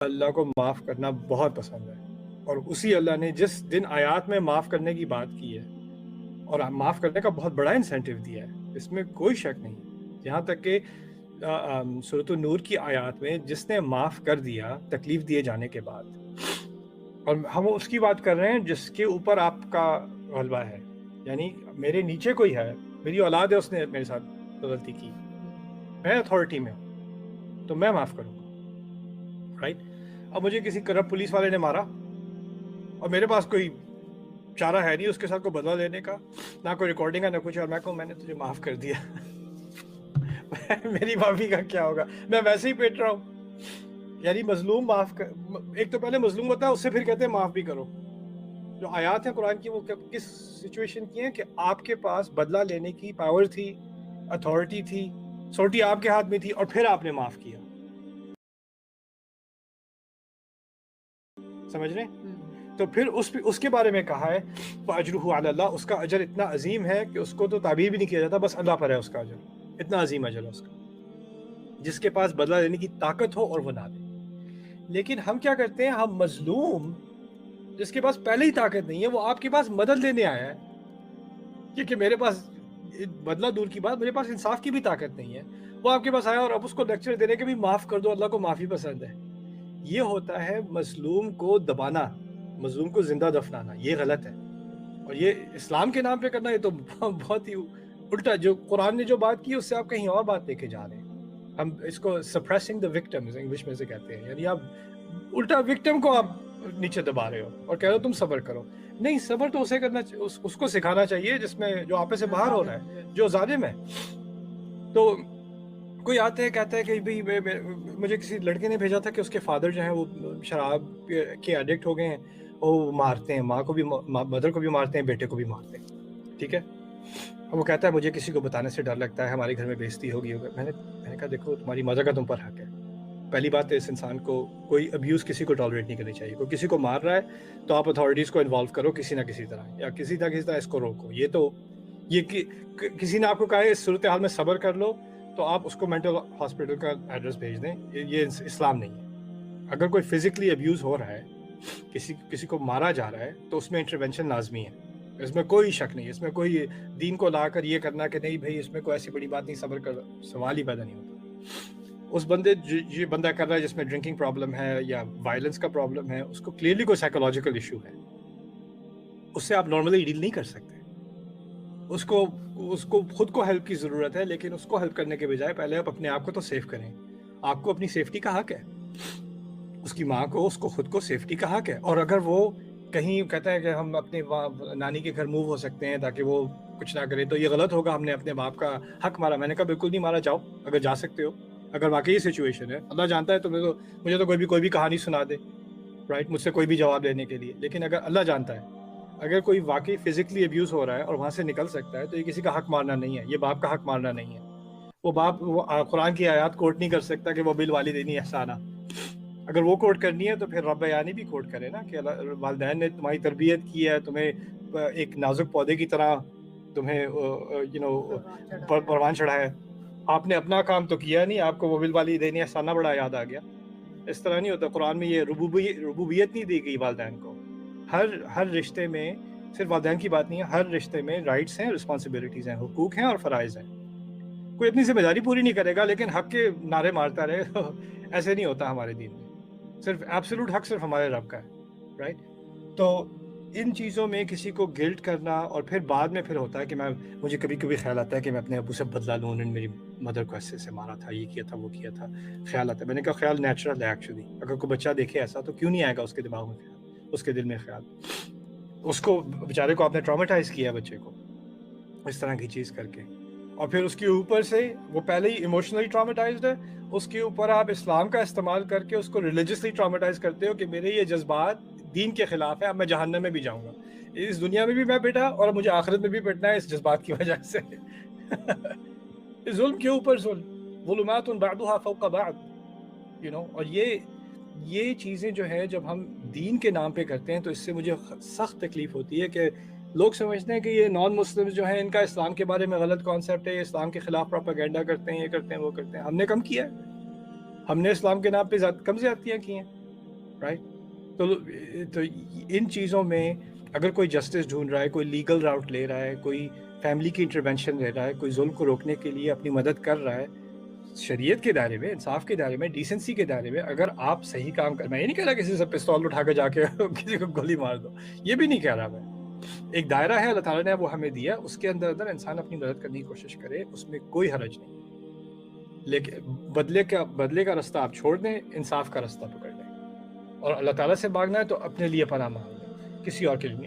اللہ کو معاف کرنا بہت پسند ہے، اور اسی اللہ نے جس دن آیات میں معاف کرنے کی بات کی ہے اور معاف کرنے کا بہت بڑا انسینٹیو دیا ہے، اس میں کوئی شک نہیں، یہاں تک کہ سورۃ النور کی آیات میں جس نے معاف کر دیا تکلیف دیے جانے کے بعد، اور ہم اس کی بات کر رہے ہیں جس کے اوپر آپ کا غلبہ ہے، یعنی میرے نیچے کوئی ہے، میری اولاد ہے، اس نے میرے ساتھ غلطی کی، میں اتھارٹی میں ہوں تو میں معاف کروں گا، رائٹ؟ اب مجھے کسی کرپٹ پولیس والے نے مارا اور میرے پاس کوئی چارہ ہے نہیں اس کے ساتھ کوئی بدلہ لینے کا، نہ کوئی ریکارڈنگ ہے نہ کچھ، اور میں کہوں میں نے تجھے معاف کر دیا میری معافی کا کیا ہوگا؟ میں ویسے ہی پیٹ رہا ہوں، یعنی مظلوم معاف کر، ایک تو پہلے مظلوم ہوتا ہے، اس سے پھر کہتے ہیں معاف بھی کرو۔ جو آیات ہیں قرآن کی وہ کس سچویشن کی ہیں کہ آپ کے پاس بدلہ لینے کی پاور تھی، اتھارٹی تھی، سوٹی آپ کے ہاتھ میں تھی، اور پھر آپ نے معاف کیا، سمجھ رہے ہیں؟ تو پھر اس کے بارے میں کہا ہے فَأَجْرُهُ عَلَى اللَّهِ، اس کا اجر اتنا عظیم ہے کہ اس کو تو تعبیر بھی نہیں کیا جاتا، بس اللہ پر ہے اس کا اجر، اتنا عظیم اجر ہے اس کا، جس کے پاس بدلہ لینے کی طاقت ہو اور وہ نہ دے۔ لیکن ہم کیا کرتے ہیں، ہم مظلوم جس کے پاس پہلے ہی طاقت نہیں ہے، وہ آپ کے پاس مدد لینے آیا ہے، کیونکہ میرے پاس بدلہ دور کی بات، میرے پاس انصاف کی بھی طاقت نہیں ہے، وہ آپ کے پاس آیا اور اب اس کو لیکچر دینے کے بھی معاف کر دو، اللہ کو معافی پسند ہے۔ یہ ہوتا ہے مظلوم کو دبانا، مظلوم کو زندہ دفنانا، یہ غلط ہے، اور یہ اسلام کے نام پہ کرنا، یہ تو بہت ہی الٹا، جو قرآن نے جو بات کی اس سے آپ کہیں اور بات لے کے جا رہے ہیں۔ ہم اس کو سپریسنگ دا وکٹمز انگلش میں سے کہتے ہیں، یعنی آپ الٹا وکٹم کو آپ نیچے دبا رہے ہو اور کہہ رہے ہو تم صبر کرو۔ نہیں، صبر تو اسے کرنا، اس کو سکھانا چاہیے جس میں جو آپے سے باہر ہو رہا ہے، جو ظالم ہے۔ تو کوئی آتے ہیں کہتا ہے کہ بھئی مجھے کسی لڑکے نے بھیجا تھا کہ اس کے فادر جو ہیں وہ شراب کے ایڈکٹ ہو گئے ہیں، وہ مارتے ہیں، ماں کو بھی، مدر کو بھی مارتے ہیں، بیٹے کو بھی مارتے ہیں، ٹھیک ہے؟ اور وہ کہتا ہے مجھے کسی کو بتانے سے ڈر لگتا ہے، ہمارے گھر میں بےعزتی ہوگی۔ میں نے کہا دیکھو تمہاری مدر کا تم پر حق ہے، پہلی بات ہے اس انسان کو کوئی ابیوز کسی کو ٹالریٹ نہیں کرنی چاہیے، کوئی کسی کو مار رہا ہے تو آپ اتھارٹیز کو انوالو کرو کسی نہ کسی طرح، یا کسی نہ کسی طرح اس کو روکو۔ یہ تو کسی نے آپ کو کہا ہے اس صورتحال میں صبر کر لو تو آپ اس کو مینٹل ہاسپٹل کا ایڈریس بھیج دیں، یہ اسلام نہیں ہے۔ اگر کوئی فزیکلی ابیوز ہو رہا ہے، کسی کو مارا جا رہا ہے، تو اس میں انٹروینشن لازمی ہے، اس میں کوئی شک نہیں، اس میں کوئی دین کو لا کر یہ کرنا کہ نہیں بھائی اس میں کوئی ایسی بڑی بات نہیں، صبر کر، سوال ہی پیدا نہیں ہوتا۔ اس بندے یہ بندہ کر رہا ہے جس میں ڈرنکنگ پرابلم ہے یا وائلنس کا پرابلم ہے، اس کو کلیئرلی کوئی سائیکولوجیکل ایشو ہے، اس سے آپ نارملی ڈیل نہیں کر سکتے۔ اس کو خود کو ہیلپ کی ضرورت ہے، لیکن اس کو ہیلپ کرنے کے بجائے پہلے آپ اپنے آپ کو تو سیف کریں۔ آپ کو اپنی سیفٹی کا حق ہے، اس کی ماں کو، اس کو خود کو سیفٹی کا حق ہے۔ اور اگر وہ کہیں کہتا ہے کہ ہم اپنے نانی کے گھر موو ہو سکتے ہیں تاکہ وہ کچھ نہ کرے، تو یہ غلط ہوگا، ہم نے اپنے باپ کا حق مارا۔ میں نے کہا بالکل نہیں مارا، جاؤ اگر جا سکتے ہو، اگر واقعی یہ سچویشن ہے، اللہ جانتا ہے تمہیں، تو مجھے تو کوئی بھی کہانی سنا دے، رائٹ، مجھ سے کوئی بھی جواب لینے کے لیے، لیکن اگر اللہ جانتا ہے اگر کوئی واقعی فزیکلی ابیوز ہو رہا ہے اور وہاں سے نکل سکتا ہے، تو یہ کسی کا حق مارنا نہیں ہے، یہ باپ کا حق مارنا نہیں ہے۔ وہ باپ قرآن کی آیات کوٹ نہیں کر سکتا کہ وہ بالوالدین احسانا، اگر وہ کوٹ کرنی ہے تو پھر رب یعنی بھی کوٹ کرے نا، کہ والدین نے تمہاری تربیت کی ہے، تمہیں ایک نازک پودے کی طرح تمہیں پروان چڑھایا ہے، آپ نے اپنا کام تو کیا نہیں، آپ کو وہ بالوالدین احسانا بڑا یاد آ گیا۔ اس طرح نہیں ہوتا، قرآن میں یہ ربوبیت نہیں دی گئی والدین کو۔ ہر رشتے میں، صرف والدین کی بات نہیں ہے، ہر رشتے میں رائٹس ہیں، رسپانسبلٹیز ہیں، حقوق ہیں اور فرائض ہیں۔ کوئی اپنی ذمہ داری پوری نہیں کرے گا لیکن حق کے نعرے مارتا رہے، ایسے نہیں ہوتا ہمارے دین میں۔ صرف ایبسولوٹ حق صرف ہمارے رب کا ہے، رائٹ؟ تو ان چیزوں میں کسی کو گلٹ کرنا، اور پھر بعد میں پھر ہوتا ہے کہ مجھے کبھی کبھی خیال آتا ہے کہ میں اپنے ابو سے بدلہ لوں، انہوں نے میری مدر کو ایسے مارا تھا، یہ کیا تھا، وہ کیا تھا، خیال آتا ہے۔ میں نے کہا خیال نیچرل ہے ایکچولی، اگر کوئی بچہ دیکھے ایسا تو کیوں نہیں آئے گا اس کے دماغ میں خیال، اس کے دل میں خیال؟ اس کو بیچارے کو آپ نے ٹرامیٹائز کیا بچے کو اس طرح کی چیز کر کے، اور پھر اس کے اوپر سے وہ پہلے ہی ایموشنلی ٹرامیٹائزڈ ہے، اس کے اوپر آپ اسلام کا استعمال کر کے اس کو ریلیجسلی ٹرامیٹائز کرتے ہو کہ میرے یہ جذبات دین کے خلاف ہے، اب میں جہنم میں بھی جاؤں گا، اس دنیا میں بھی میں پٹا اور مجھے آخرت میں بھی پٹنا ہے اس جذبات کی وجہ سے۔ ظلم کے اوپر ظلم، ظلمات بعضها فوق بعض، اور یہ چیزیں جو ہے جب ہم دین کے نام پہ کرتے ہیں تو اس سے مجھے سخت تکلیف ہوتی ہے کہ لوگ سمجھتے ہیں کہ یہ نان مسلم جو ہیں ان کا اسلام کے بارے میں غلط کانسیپٹ ہے، یہ اسلام کے خلاف پروپیگنڈا کرتے ہیں، یہ کرتے ہیں، وہ کرتے ہیں۔ ہم نے کم کیا ہے؟ ہم نے اسلام کے نام پہ کم زیادتیاں کی ہیں؟ رائٹ. تو ان چیزوں میں اگر کوئی جسٹس ڈھونڈ رہا ہے, کوئی لیگل راؤٹ لے رہا ہے, کوئی فیملی کی انٹرونشن لے رہا ہے, کوئی ظلم کو روکنے کے لیے اپنی مدد کر رہا ہے, شریعت کے دائرے میں, انصاف کے دائرے میں, ڈیسنسی کے دائرے میں, اگر آپ صحیح کام کر, میں یہ نہیں کہہ رہا کسی سے پستول اٹھا کے جا کے کسی کو گولی مار دو, یہ بھی نہیں کہہ رہا میں. ایک دائرہ ہے اللہ تعالیٰ نے وہ ہمیں دیا, اس کے اندر انسان اپنی مدد کرنے کی کوشش کرے, اس میں کوئی حرج نہیں. لیکن بدلے کا راستہ آپ چھوڑ دیں, انصاف کا راستہ پکڑ لیں, اور اللہ تعالیٰ سے مانگنا ہے تو اپنے لیے پناہ مانگ لیں, کسی اور کے لیے نہیں.